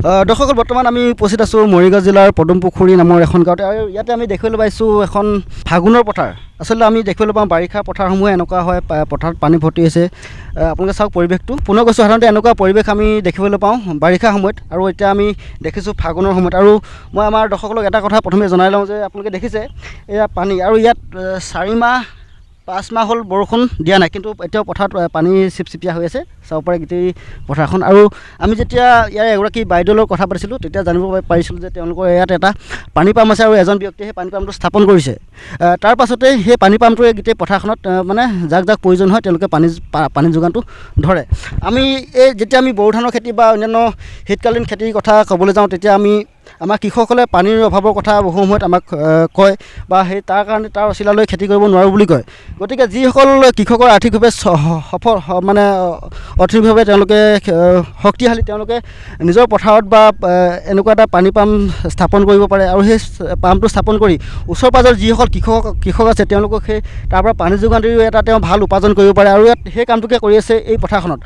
দৰ্শকসকল বৰ্তমান আমি উপস্থিত আছোঁ মৰিগাঁও জিলাৰ পদুমপুখুৰী নামৰ এখন গাঁৱতে আৰু ইয়াতে আমি দেখিবলৈ পাইছোঁ এখন ফাগুনৰ পথাৰ। আচলতে আমি দেখিবলৈ পাওঁ বাৰিষা পথাৰসমূহে এনেকুৱা হয়, পথাৰত পানী ভৰ্তি হৈছে। আপোনালোকে চাওক পৰিৱেশটো। পুনৰ কৈছোঁ সাধাৰণতে এনেকুৱা পৰিৱেশ আমি দেখিবলৈ পাওঁ বাৰিষা সময়ত, আৰু এতিয়া আমি দেখিছোঁ ফাগুনৰ সময়ত। আৰু মই আমাৰ দৰ্শকসকলক এটা কথা প্ৰথমে জনাই লওঁ যে আপোনালোকে দেখিছে এয়া পানী, আৰু ইয়াত 4 মাহ 5 মাহ হ'ল বৰষুণ দিয়া নাই, কিন্তু এতিয়াও পথাৰত পানী চিপচিপীয়া হৈ আছে, চাব পাৰে গোটেই পথাৰখন। আৰু আমি যেতিয়া ইয়াৰ এগৰাকী বাইদেউৰ লগত কথা পাতিছিলোঁ তেতিয়া জানিব পাৰিছিলোঁ যে তেওঁলোকৰ ইয়াত এটা পানী পাম্প আছে আৰু এজন ব্যক্তিয়ে সেই পানী পাম্পটো স্থাপন কৰিছে। তাৰ পাছতে সেই পানী পাম্পটোৱে গোটেই পথাৰখনত মানে যাক যাক প্ৰয়োজন হয় তেওঁলোকে পানী যোগানটো ধৰে। আমি যেতিয়া আমি বড়ো ধানৰ খেতি বা অন্যান্য শীতকালীন খেতিৰ কথা ক'বলৈ যাওঁ তেতিয়া আমাৰ কৃষকসকলে পানীৰ অভাৱৰ কথা বহু সময়ত আমাক কয়, বা তাৰ কাৰণে তাৰ অচিলালৈ খেতি কৰিব নোৱাৰোঁ বুলি কয়। গতিকে যিসকল কৃষকৰ আৰ্থিকভাৱে সফল মানে অৰ্থনৈতিকভাৱে তেওঁলোকে শক্তিশালী, তেওঁলোকে নিজৰ পথাৰত বা এনেকুৱা এটা পানী পাম্প স্থাপন কৰিব পাৰে, আৰু সেই পাম্পটো স্থাপন কৰি ওচৰ পাজৰ যিসকল কৃষক আছে তেওঁলোকক তাৰ পৰা পানী যোগান দিও এটা তেওঁ ভাল উপাৰ্জন কৰিব পাৰে, আৰু ইয়াত সেই কামটোকে কৰি আছে এই পথাৰখনত।